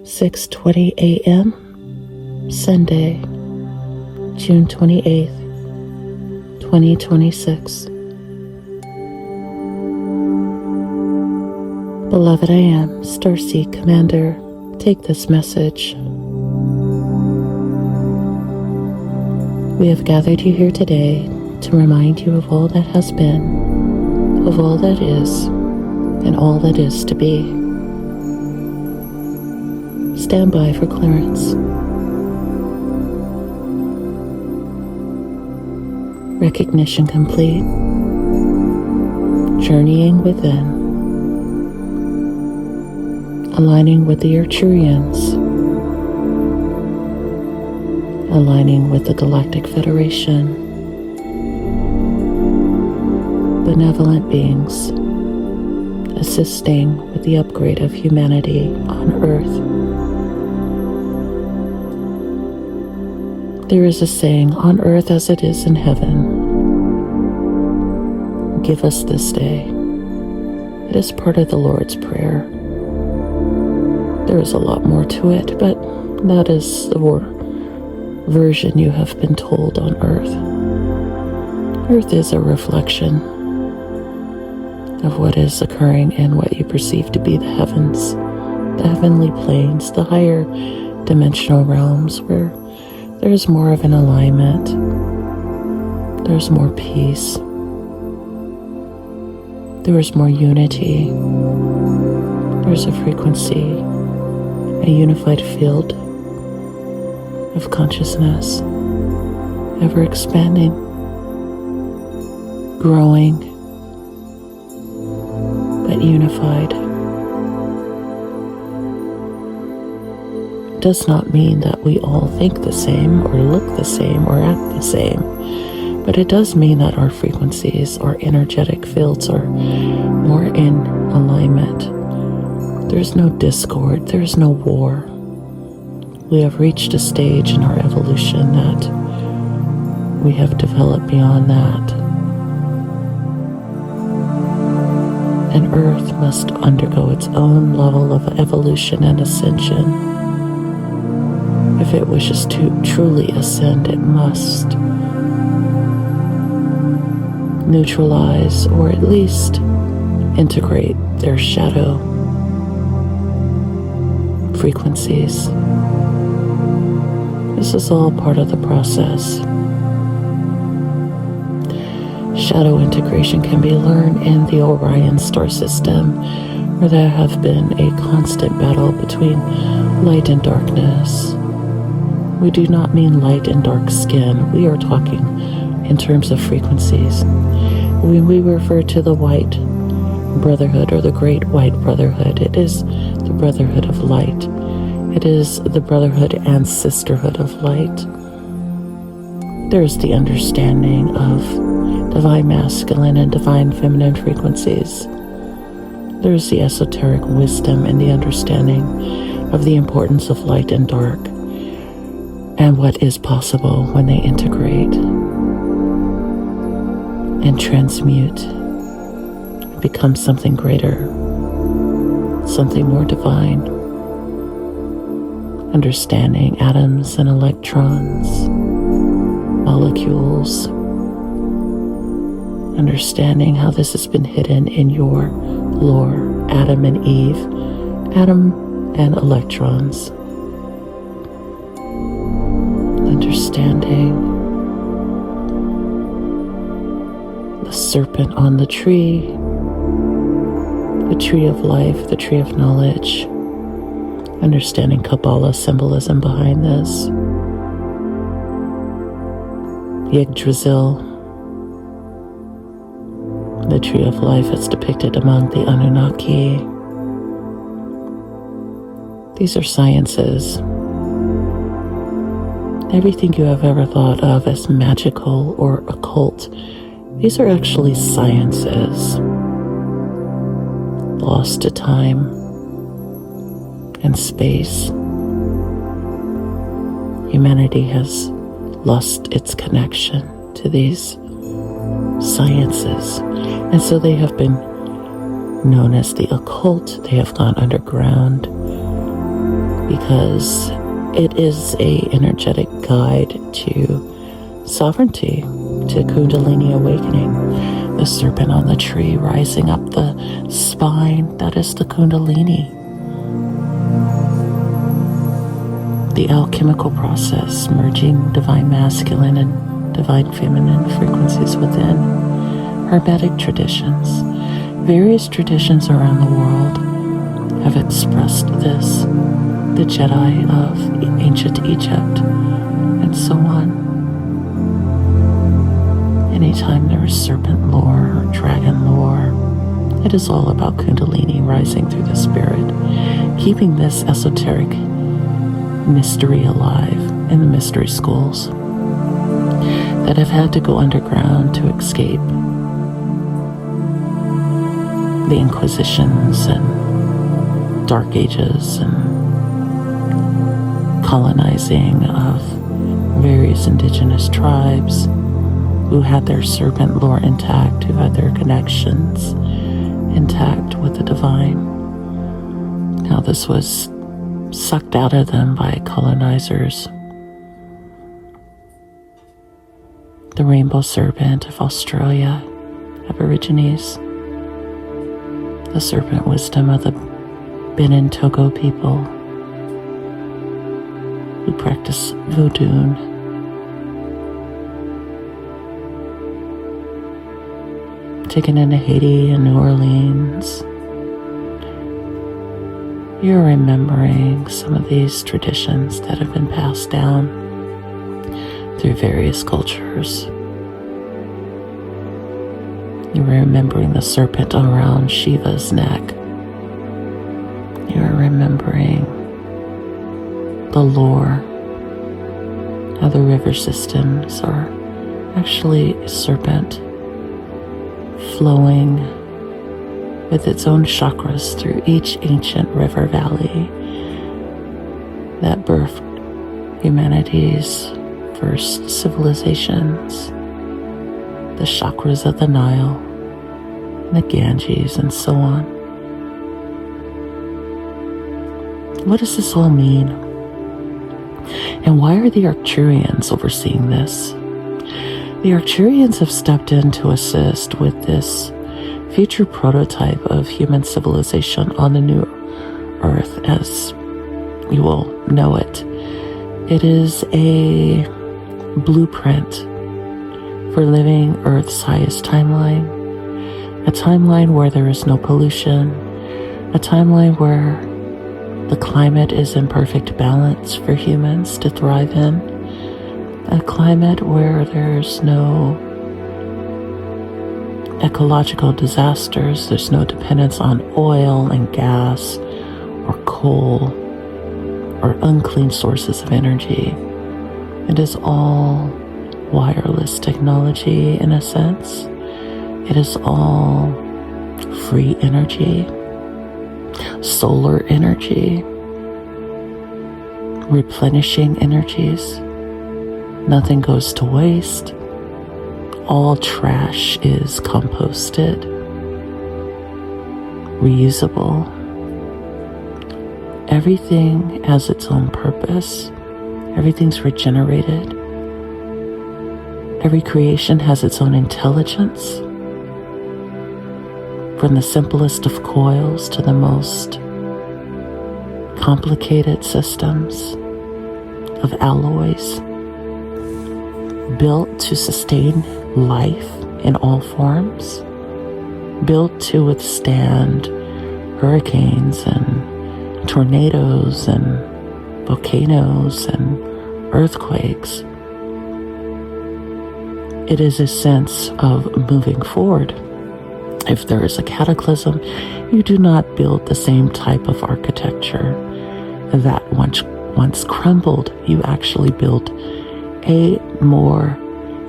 6:20 a.m. Sunday, June 28th, 2026. Beloved, I am Starseed Commander. Take this message. We have gathered you here today to remind you of all that has been, of all that is, and all that is to be. Stand by for clearance. Recognition complete. Journeying within. Aligning with the Arcturians. Aligning with the Galactic Federation. Benevolent beings. Assisting with the upgrade of humanity on Earth. There is a saying, on earth as it is in heaven. Give us this day. It is part of the Lord's Prayer. There is a lot more to it, but that is the version you have been told on Earth. Earth is a reflection of what is occurring in what you perceive to be the heavens, the heavenly planes, the higher dimensional realms where there's more of an alignment. There's more peace. There's more unity. There's a frequency, a unified field of consciousness, ever expanding, growing, but unified. Does not mean that we all think the same or look the same or act the same, but it does mean that our frequencies, our energetic fields are more in alignment. There's no discord, there's no war. We have reached a stage in our evolution that we have developed beyond that. And Earth must undergo its own level of evolution and ascension. If it wishes to truly ascend, it must neutralize or at least integrate their shadow frequencies. This is all part of the process. Shadow integration can be learned in the Orion star system, where there have been a constant battle between light and darkness. We do not mean light and dark skin. We are talking in terms of frequencies. When we refer to the White Brotherhood or the Great White Brotherhood, it is the Brotherhood of Light. It is the Brotherhood and Sisterhood of Light. There's the understanding of divine masculine and divine feminine frequencies. There's the esoteric wisdom and the understanding of the importance of light and dark, and what is possible when they integrate and transmute and become something greater, something more divine. Understanding atoms and electrons, molecules, understanding how this has been hidden in your lore, Adam and Eve, atom and electrons. Understanding the serpent on the tree of life, the tree of knowledge, understanding Kabbalah symbolism behind this, Yggdrasil, the tree of life as depicted among the Anunnaki. These are sciences. Everything you have ever thought of as magical or occult, these are actually sciences, lost to time and space. Humanity has lost its connection to these sciences, and so they have been known as the occult. They have gone underground because it is a energetic guide to sovereignty, to Kundalini awakening. The serpent on the tree rising up the spine, that is the Kundalini. The alchemical process, merging divine masculine and divine feminine frequencies within. Hermetic traditions. Various traditions around the world have expressed this. The Jedi of ancient Egypt, and so on. Anytime there is serpent lore or dragon lore, it is all about Kundalini rising through the spirit, keeping this esoteric mystery alive in the mystery schools that have had to go underground to escape the Inquisitions and Dark Ages and colonizing of various indigenous tribes who had their serpent lore intact, who had their connections intact with the divine. Now this was sucked out of them by colonizers. The rainbow serpent of Australia, Aborigines. The serpent wisdom of the Benin Togo people who practice voodoo. Taken into Haiti and New Orleans. You're remembering some of these traditions that have been passed down through various cultures. You're remembering the serpent around Shiva's neck. You're remembering the lore of the river systems are actually a serpent flowing with its own chakras through each ancient river valley that birthed humanity's first civilizations, the chakras of the Nile, the Ganges, and so on. What does this all mean? And why are the Arcturians overseeing this? The Arcturians have stepped in to assist with this future prototype of human civilization on the new Earth as you will know it. It is a blueprint for living Earth's highest timeline, a timeline where there is no pollution, a timeline where the climate is in perfect balance for humans to thrive in, a climate where there's no ecological disasters, there's no dependence on oil and gas or coal or unclean sources of energy. It is all wireless technology in a sense. It is all free energy, solar energy, replenishing energies. Nothing goes to waste. All trash is composted, reusable. Everything has its own purpose. Everything's regenerated. Every creation has its own intelligence. From the simplest of coils to the most complicated systems of alloys built to sustain life in all forms, built to withstand hurricanes and tornadoes and volcanoes and earthquakes. It is a sense of moving forward. If there is a cataclysm, you do not build the same type of architecture that once crumbled. You actually build a more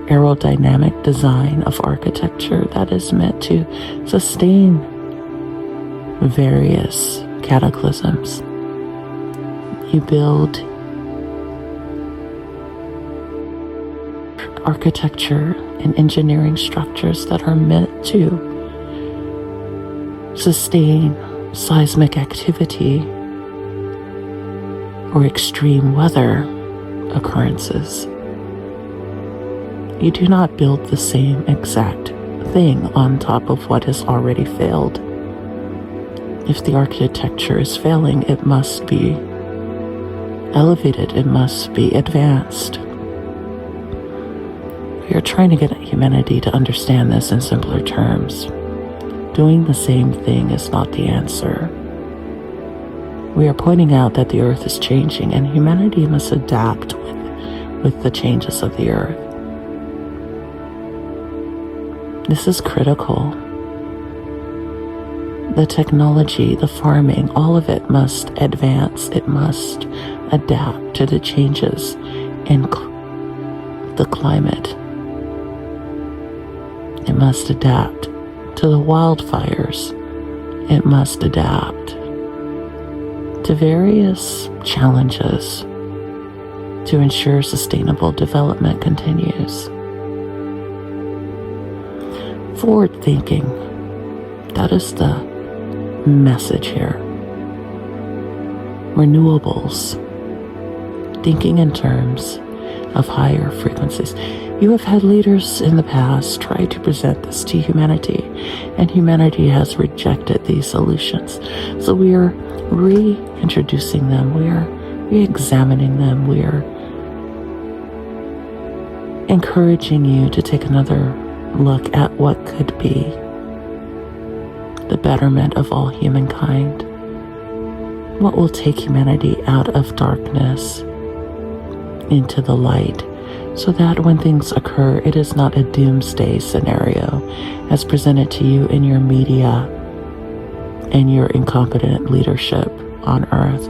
aerodynamic design of architecture that is meant to sustain various cataclysms. You build architecture and engineering structures that are meant to sustain seismic activity or extreme weather occurrences. You do not build the same exact thing on top of what has already failed. If the architecture is failing, it must be elevated, it must be advanced. We are trying to get humanity to understand this in simpler terms. Doing the same thing is not the answer. We are pointing out that the Earth is changing and humanity must adapt with the changes of the Earth. This is critical. The technology, the farming, all of it must advance. It must adapt to the changes in the climate. It must adapt to the wildfires. It must adapt to various challenges to ensure sustainable development continues. Forward thinking, that is the message here. Renewables, thinking in terms of higher frequencies. You have had leaders in the past try to present this to humanity, and humanity has rejected these solutions. So we are reintroducing them, we are re-examining them, we are encouraging you to take another look at what could be the betterment of all humankind. What will take humanity out of darkness into the light, so that when things occur, it is not a doomsday scenario as presented to you in your media and your incompetent leadership on Earth.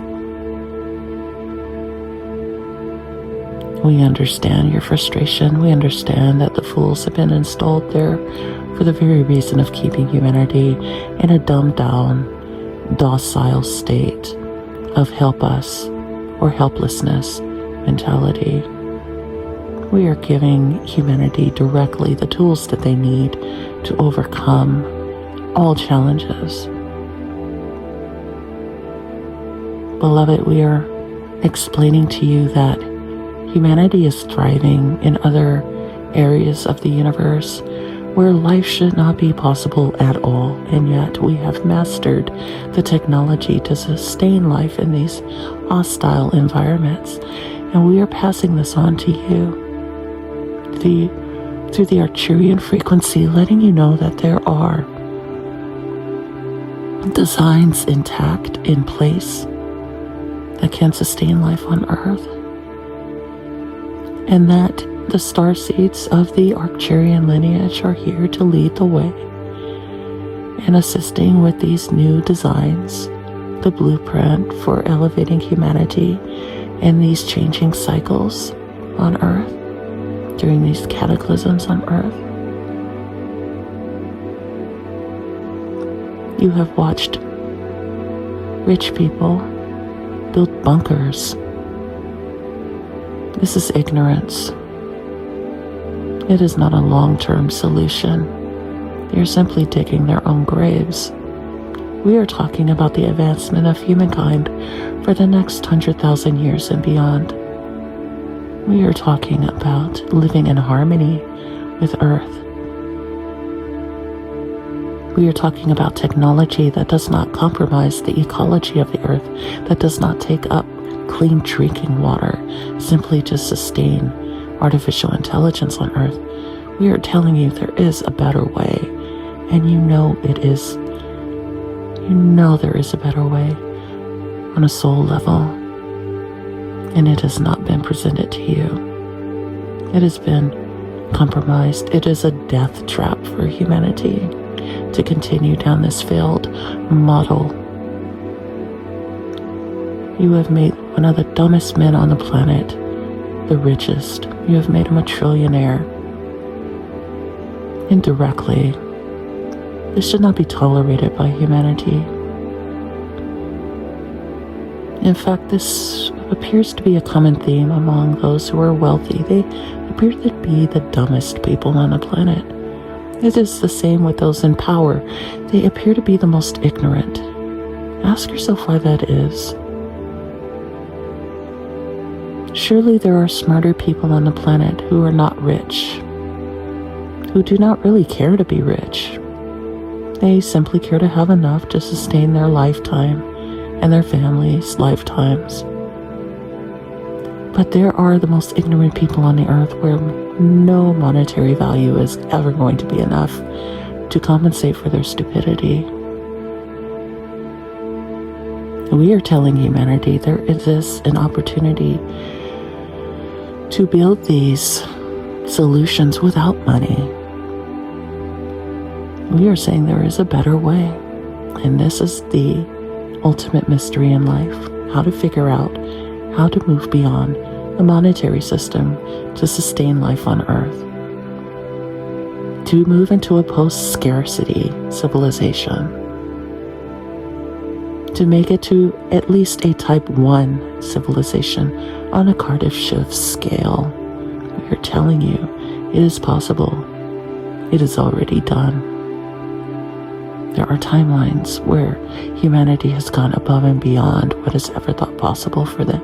We understand your frustration. We understand that the fools have been installed there for the very reason of keeping humanity in a dumbed down, docile state of help us or helplessness mentality. We are giving humanity directly the tools that they need to overcome all challenges. Beloved, we are explaining to you that humanity is thriving in other areas of the universe where life should not be possible at all, and yet we have mastered the technology to sustain life in these hostile environments, and we are passing this on to you through the Arcturian frequency, letting you know that there are designs intact in place that can sustain life on Earth, and that the starseeds of the Arcturian lineage are here to lead the way in assisting with these new designs, the blueprint for elevating humanity in these changing cycles on Earth, during these cataclysms on Earth. You have watched rich people build bunkers. This is ignorance. It is not a long-term solution. You're simply digging their own graves. We are talking about the advancement of humankind for the next 100,000 years and beyond. We are talking about living in harmony with Earth. We are talking about technology that does not compromise the ecology of the Earth, that does not take up clean drinking water simply to sustain artificial intelligence on Earth. We are telling you there is a better way, and you know it is. You know there is a better way on a soul level, and it has not been presented to you. It has been compromised. It is a death trap for humanity to continue down this failed model. You have made one of the dumbest men on the planet the richest. You have made him a trillionaire. Indirectly, this should not be tolerated by humanity. In fact, this appears to be a common theme among those who are wealthy. They appear to be the dumbest people on the planet. It is the same with those in power. They appear to be the most ignorant. Ask yourself why that is. Surely there are smarter people on the planet who are not rich, who do not really care to be rich. They simply care to have enough to sustain their lifetime and their families' lifetimes. But there are the most ignorant people on the earth where no monetary value is ever going to be enough to compensate for their stupidity. We are telling humanity there exists an opportunity to build these solutions without money. We are saying there is a better way, and this is the ultimate mystery in life: how to figure out how to move beyond the monetary system to sustain life on Earth, to move into a post-scarcity civilization, to make it to at least a Type 1 civilization on a Cardiff Shift scale. We are telling you it is possible. It is already done. There are timelines where humanity has gone above and beyond what is ever thought possible for them.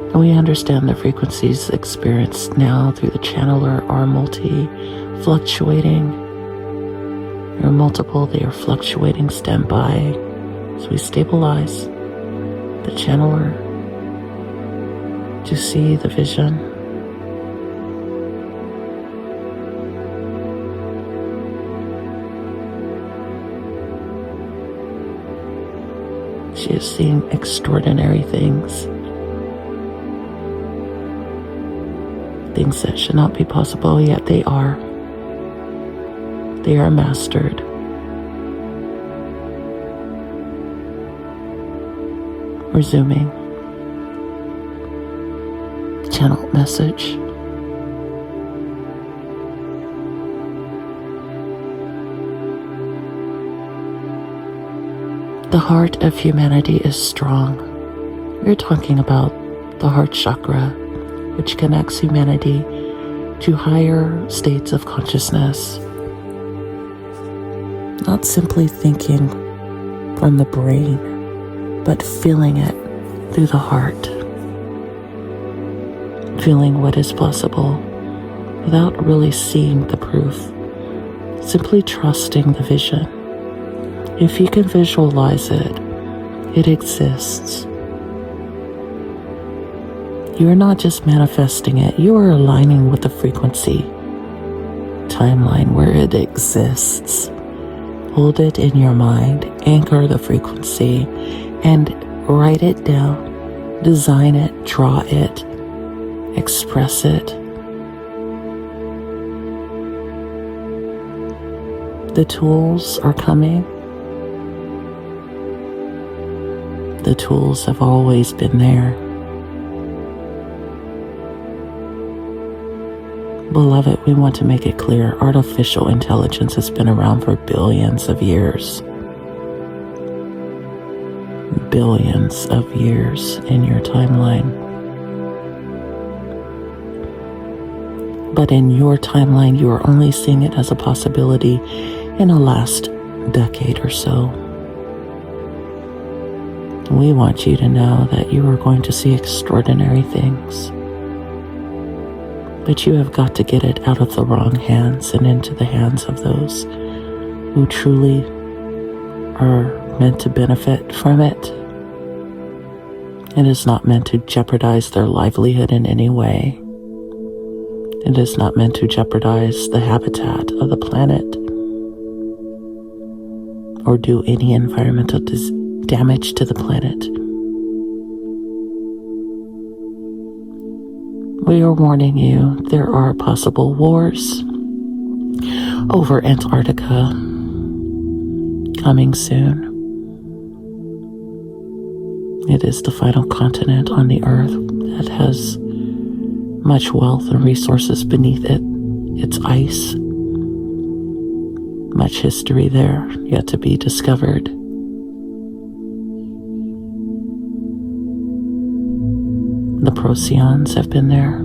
And we understand the frequencies experienced now through the channeler are multi-fluctuating. There are multiple, they are fluctuating. Stand by as we stabilize the channeler to see the vision. She is seeing extraordinary things. Things that should not be possible, yet they are. They are mastered. Resuming. Channel message. The heart of humanity is strong. We're talking about the heart chakra, which connects humanity to higher states of consciousness. Not simply thinking from the brain, but feeling it through the heart. Feeling what is possible without really seeing the proof. Simply trusting the vision. If you can visualize it, it exists. You are not just manifesting it, you are aligning with the frequency timeline where it exists. Hold it in your mind, anchor the frequency, and write it down. Design it, draw it, express it. The tools are coming. The tools have always been there. Beloved, we want to make it clear, artificial intelligence has been around for billions of years. Billions of years in your timeline. But in your timeline, you are only seeing it as a possibility in the last decade or so. We want you to know that you are going to see extraordinary things. But you have got to get it out of the wrong hands and into the hands of those who truly are meant to benefit from it. It is not meant to jeopardize their livelihood in any way. It is not meant to jeopardize the habitat of the planet or do any environmental damage to the planet. We are warning you, there are possible wars over Antarctica coming soon. It is the final continent on the earth that has much wealth and resources beneath it, its ice. Much history there yet to be discovered. The Procyons have been there.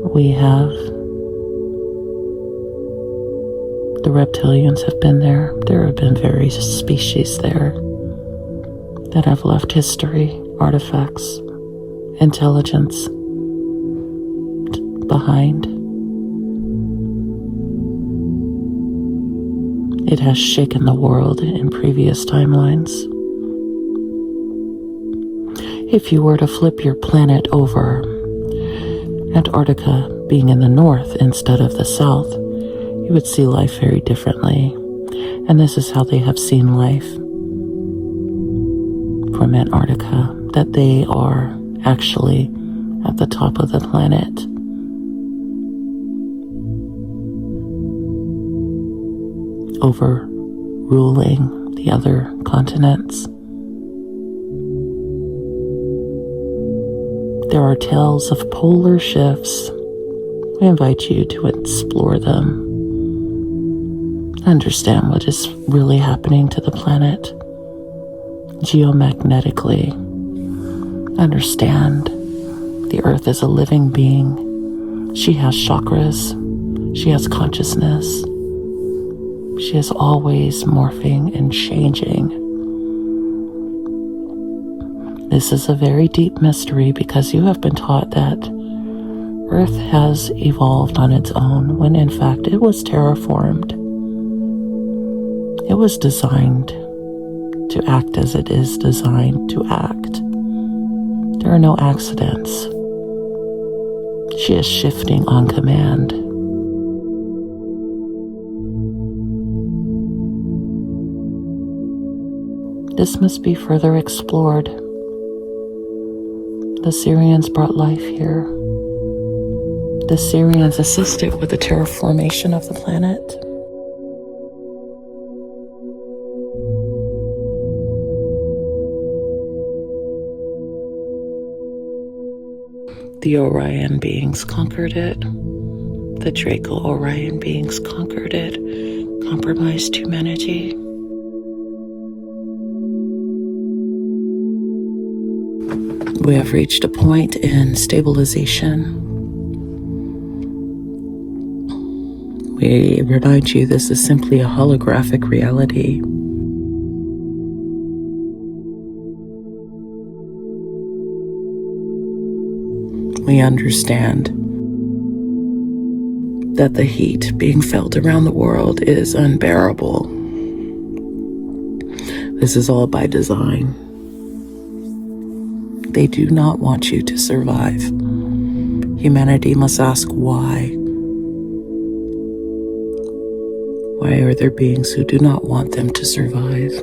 We have the reptilians have been there. There have been various species there that have left history, artifacts, intelligence behind. It has shaken the world in previous timelines. If you were to flip your planet over, Antarctica being in the north instead of the south, you would see life very differently. And this is how they have seen life from Antarctica, that they are actually at the top of the planet. Overruling the other continents. There are tales of polar shifts. We invite you to explore them. Understand what is really happening to the planet geomagnetically. Understand the Earth is a living being. She has chakras. She has consciousness. She is always morphing and changing. This is a very deep mystery because you have been taught that Earth has evolved on its own when in fact it was terraformed. It was designed to act as it is designed to act. There are no accidents. She is shifting on command. This must be further explored. The Sirians brought life here. The Sirians assisted with the terraformation of the planet. The Orion beings conquered it. The Draco Orion beings conquered it, compromised humanity. We have reached a point in stabilization. We remind you this is simply a holographic reality. We understand that the heat being felt around the world is unbearable. This is all by design. They do not want you to survive. Humanity must ask why. Why are there beings who do not want them to survive?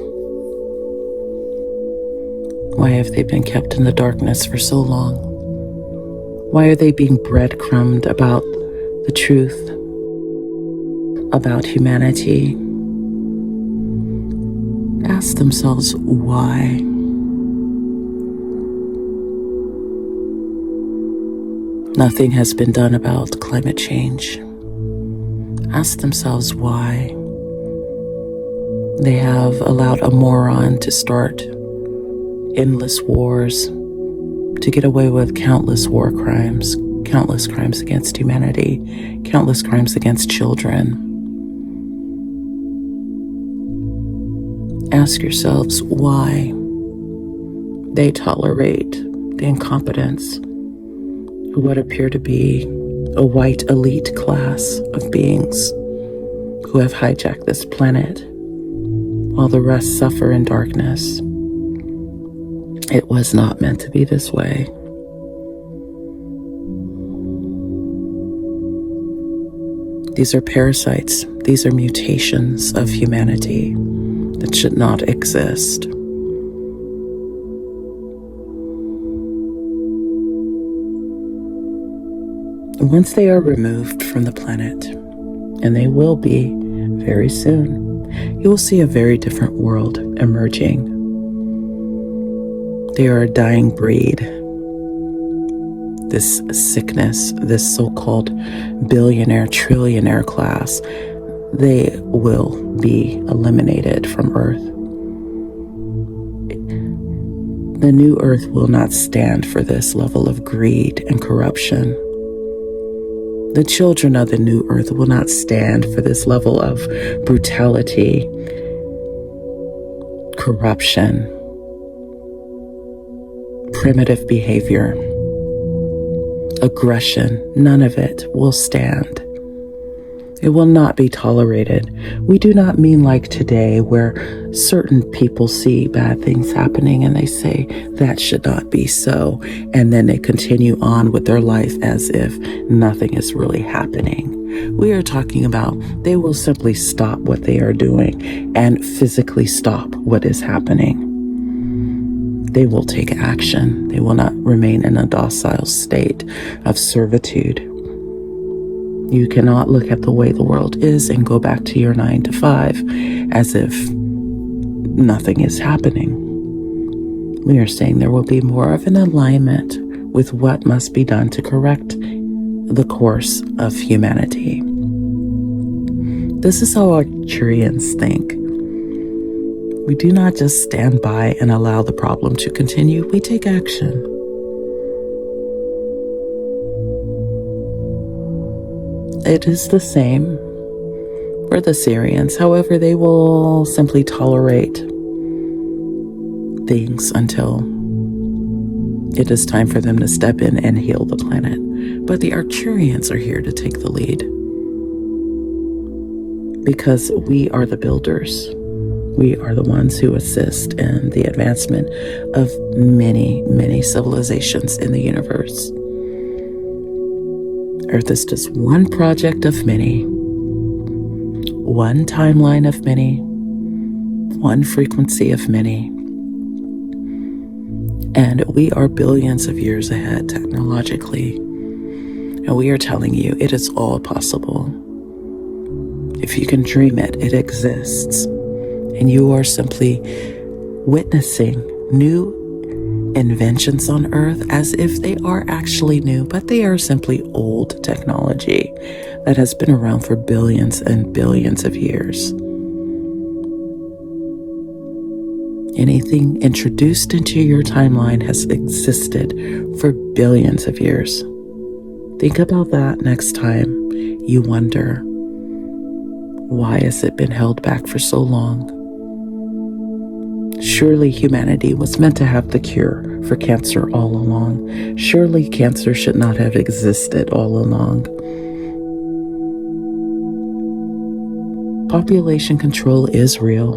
Why have they been kept in the darkness for so long? Why are they being breadcrumbed about the truth about humanity? Ask themselves why. Nothing has been done about climate change. Ask themselves why. They have allowed a moron to start endless wars, to get away with countless war crimes, countless crimes against humanity, countless crimes against children. Ask yourselves why they tolerate the incompetence of what appear to be a white elite class of beings who have hijacked this planet while the rest suffer in darkness. It was not meant to be this way. These are parasites. These are mutations of humanity that should not exist. Once they are removed from the planet, and they will be very soon, you will see a very different world emerging. They are a dying breed. This sickness, this so-called billionaire, trillionaire class, they will be eliminated from Earth. The new Earth will not stand for this level of greed and corruption. The children of the new earth will not stand for this level of brutality, corruption, primitive behavior, aggression. None of it will stand. It will not be tolerated. We do not mean like today where certain people see bad things happening and they say that should not be so. And then they continue on with their life as if nothing is really happening. We are talking about they will simply stop what they are doing and physically stop what is happening. They will take action. They will not remain in a docile state of servitude. You cannot look at the way the world is and go back to your 9 to 5 as if nothing is happening. We are saying there will be more of an alignment with what must be done to correct the course of humanity. This is how Arcturians think. We do not just stand by and allow the problem to continue. We take action. It is the same for the Sirians. However, they will simply tolerate things until it is time for them to step in and heal the planet. But the Arcturians are here to take the lead because we are the builders. We are the ones who assist in the advancement of many, many civilizations in the universe. Earth is just one project of many, one timeline of many, one frequency of many. And we are billions of years ahead technologically. And we are telling you it is all possible. If you can dream it, it exists. And you are simply witnessing new inventions on Earth as if they are actually new, but they are simply old technology that has been around for billions and billions of years. Anything introduced into your timeline has existed for billions of years. Think about that next time you wonder, why has it been held back for so long? Surely humanity was meant to have the cure for cancer all along. Surely cancer should not have existed all along. Population control is real.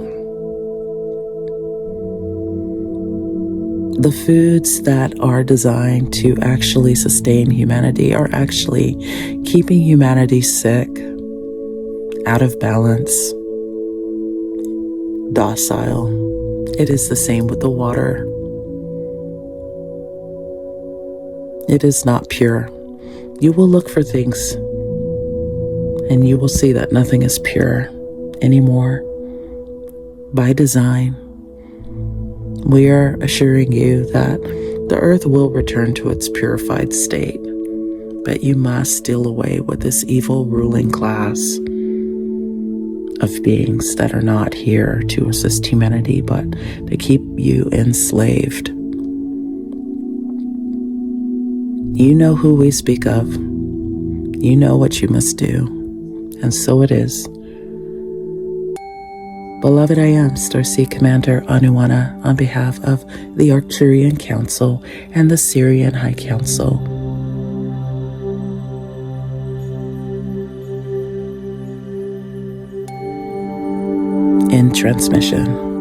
The foods that are designed to actually sustain humanity are actually keeping humanity sick, out of balance, docile. It is the same with the water. It is not pure. You will look for things and you will see that nothing is pure anymore. By design, we are assuring you that the earth will return to its purified state, but you must steal away with this evil ruling class of beings that are not here to assist humanity, but to keep you enslaved. You know who we speak of. You know what you must do. And so it is. Beloved, I am Starseed Commander Anuanna on behalf of the Arcturian Council and the Sirian High Council. In transmission.